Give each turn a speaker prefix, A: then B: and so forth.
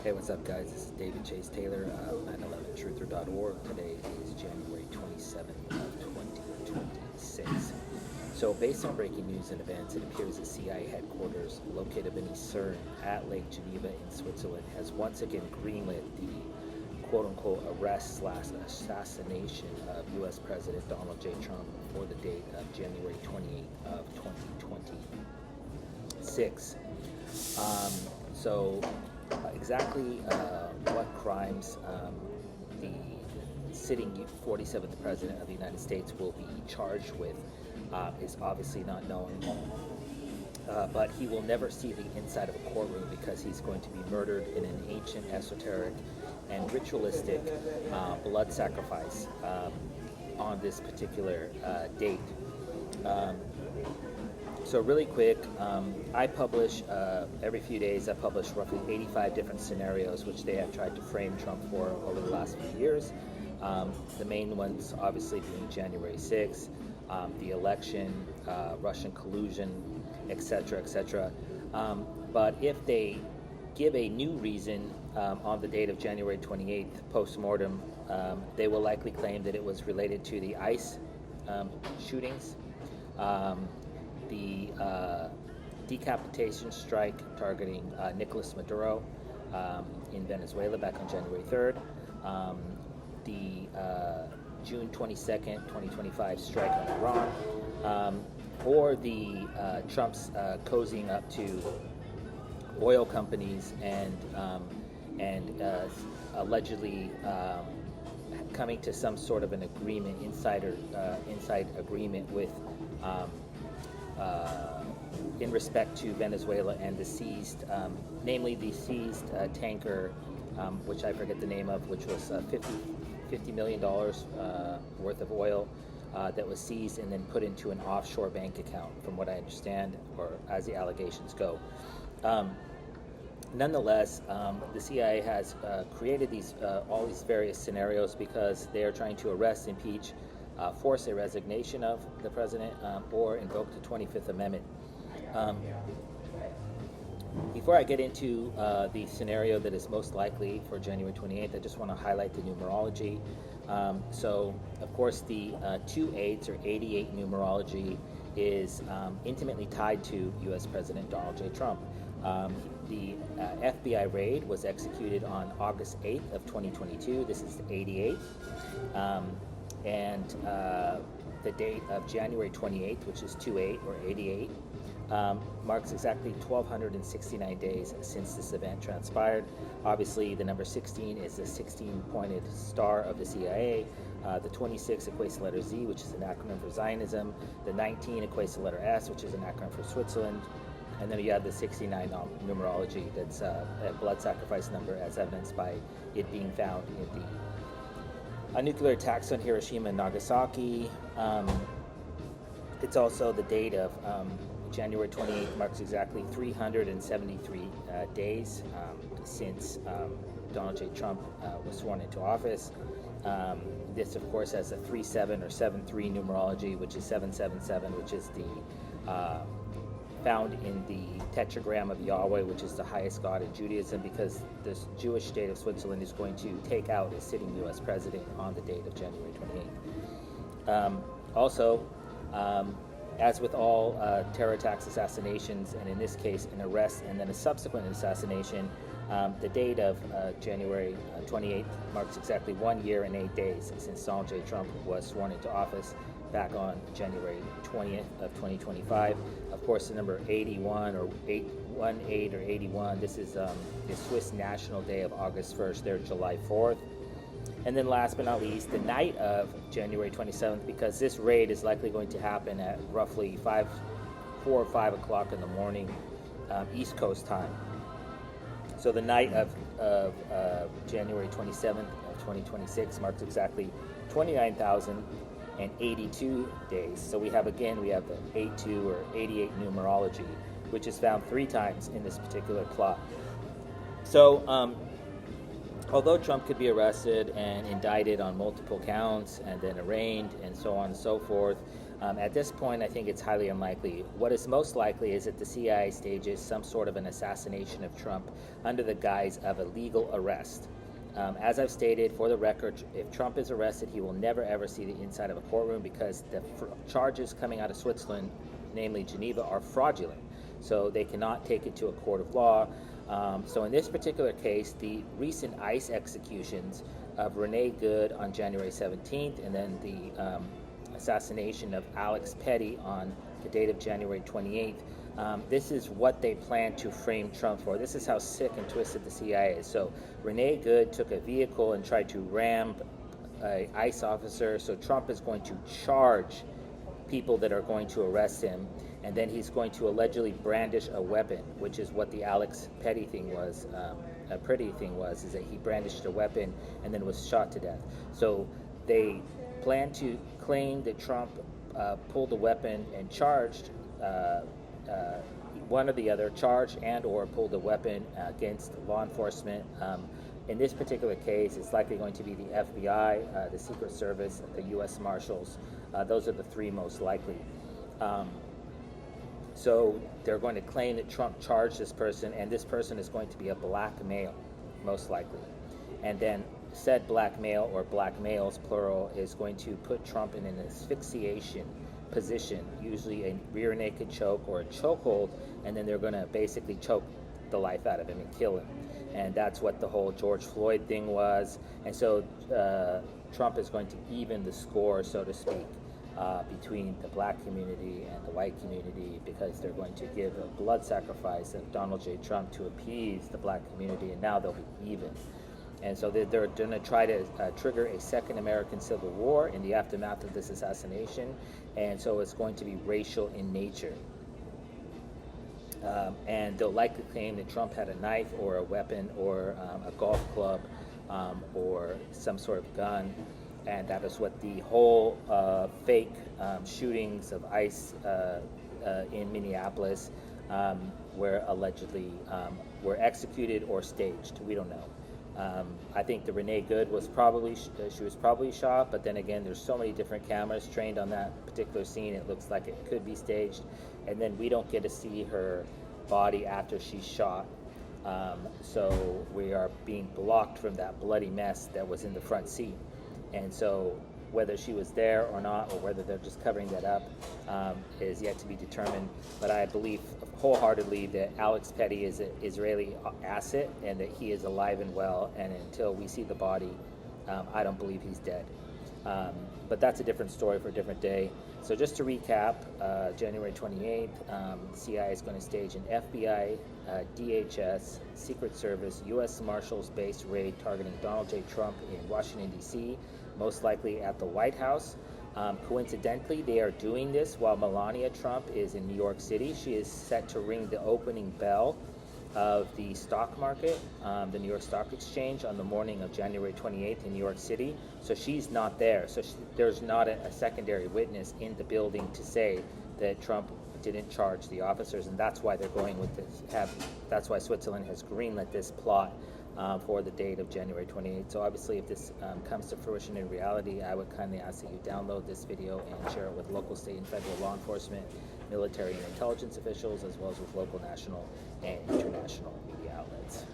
A: Hey, what's up, guys? This is David Chase Taylor of 911truther.org. Today is January 27th of 2026. So, based on breaking news and events, it appears that CIA headquarters located beneath CERN at Lake Geneva in Switzerland has once again greenlit the quote-unquote arrest/assassination of U.S. President Donald J. Trump for the date of January 28th of 2026. Exactly what crimes the sitting 47th President of the United States will be charged with is obviously not known. But he will never see the inside of a courtroom because he's going to be murdered in an ancient, esoteric, and ritualistic blood sacrifice on this particular date. So really quick, I publish, every few days I publish roughly 85 different scenarios which they have tried to frame Trump for over the last few years. The main ones obviously being January 6th, the election, Russian collusion, etc., etc. But if they give a new reason on the date of January 28th, post-mortem, they will likely claim that it was related to the ICE shootings, the decapitation strike targeting Nicolas Maduro in Venezuela back on January 3rd, the June 22nd, 2025 strike on Iran, or the Trump's cozying up to oil companies and allegedly coming to some sort of an agreement, inside agreement with in respect to Venezuela and the seized, namely the seized tanker, which I forget the name of, which was $50 million worth of oil that was seized and then put into an offshore bank account, from what I understand, or as the allegations go. Nonetheless, the CIA has created all these various scenarios because they are trying to arrest, impeach, force a resignation of the president, or invoke the 25th Amendment. Before I get into the scenario that is most likely for January 28th, I just want to highlight the numerology. So, of course, the 28 or 88 numerology is intimately tied to U.S. President Donald J. Trump. The FBI raid was executed on August 8th of 2022. This is the 88th. And the date of January 28th, which is 28 or 88, marks exactly 1,269 days since this event transpired. Obviously, the number 16 is the 16-pointed star of the CIA. The 26 equates to the letter Z, which is an acronym for Zionism. The 19 equates to the letter S, which is an acronym for Switzerland. And then you have the 69 numerology, that's a blood sacrifice number, as evidenced by it being found in the nuclear attacks on Hiroshima and Nagasaki. It's also the date of January 28th, marks exactly 373 days since Donald J. Trump was sworn into office. This, of course, has a 37 or 73 numerology, which is 777, which is the found in the tetragram of Yahweh, which is the highest God in Judaism, because the Jewish state of Switzerland is going to take out a sitting U.S. president on the date of January 28th. Also, as with all terror attacks, assassinations, and in this case an arrest and then a subsequent assassination, the date of January 28th marks exactly 1 year and 8 days since Donald J. Trump was sworn into office back on January 20th of 2025. Of course, the number 81 or 818 or 81, this is the Swiss National Day of August 1st, they're July 4th. And then last but not least, the night of January 27th, because this raid is likely going to happen at roughly 4 or 5 o'clock in the morning, East Coast time. So the night of January 27th of 2026 marks exactly 29,082 days. So we have the 82 or 88 numerology, which is found 3 times in this particular plot. So although Trump could be arrested and indicted on multiple counts and then arraigned and so on and so forth, At this point, I think it's highly unlikely. What is most likely is that the CIA stages some sort of an assassination of Trump under the guise of a legal arrest. As I've stated, for the record, if Trump is arrested, he will never ever see the inside of a courtroom because the charges coming out of Switzerland, namely Geneva, are fraudulent. So they cannot take it to a court of law. So in this particular case, the recent ICE executions of Renee Good on January 17th, and then the assassination of Alex Petty on the date of January 28th, this is what they plan to frame Trump for. This is how sick and twisted the CIA is. So Renee Good took a vehicle and tried to ram an ICE officer. So Trump is going to charge people that are going to arrest him, and then he's going to allegedly brandish a weapon, which is what the Alex Petty thing was. A pretty thing was, is that he brandished a weapon and then was shot to death. So they plan to claim that Trump pulled a weapon and charged one or the other, charged and or pulled a weapon against law enforcement. In this particular case, it's likely going to be the FBI, the Secret Service, the U.S. Marshals. Those are the three most likely. So they're going to claim that Trump charged this person, and this person is going to be a black male, most likely. And then said black male, or black males, plural, is going to put Trump in an asphyxiation position, usually a rear naked choke or a chokehold, and then they're going to basically choke the life out of him and kill him. And that's what the whole George Floyd thing was. And so Trump is going to even the score, so to speak, between the black community and the white community, because they're going to give a blood sacrifice of Donald J. Trump to appease the black community, and now they'll be even. And so they're going to try to trigger a second American Civil War in the aftermath of this assassination, and so it's going to be racial in nature. And they'll likely claim that Trump had a knife or a weapon or a golf club or some sort of gun, and that is what the whole fake shootings of ICE in Minneapolis were allegedly were executed or staged. We don't know. I think the Renee Good was probably shot, but then again, there's so many different cameras trained on that particular scene. It looks like it could be staged, and then we don't get to see her body after she's shot. So we are being blocked from that bloody mess that was in the front seat. And so whether she was there or not, or whether they're just covering that up, is yet to be determined. But I believe wholeheartedly that Alex Petty is an Israeli asset and that he is alive and well, and until we see the body, I don't believe he's dead. But that's a different story for a different day. So just to recap, January 28th, the CIA is going to stage an FBI, DHS, Secret Service, U.S. Marshals-based raid targeting Donald J. Trump in Washington, D.C., most likely at the White House. Coincidentally, they are doing this while Melania Trump is in New York City. She is set to ring the opening bell of the stock market, the New York Stock Exchange, on the morning of January 28th in New York City. So she's not there. So there's not a secondary witness in the building to say that Trump didn't charge the officers, and that's why they're going with this. That's why Switzerland has greenlit this plot for the date of January 28th. So obviously, if this comes to fruition in reality, I would kindly ask that you download this video and share it with local, state, and federal law enforcement, military, and intelligence officials, as well as with local, national, and international media outlets.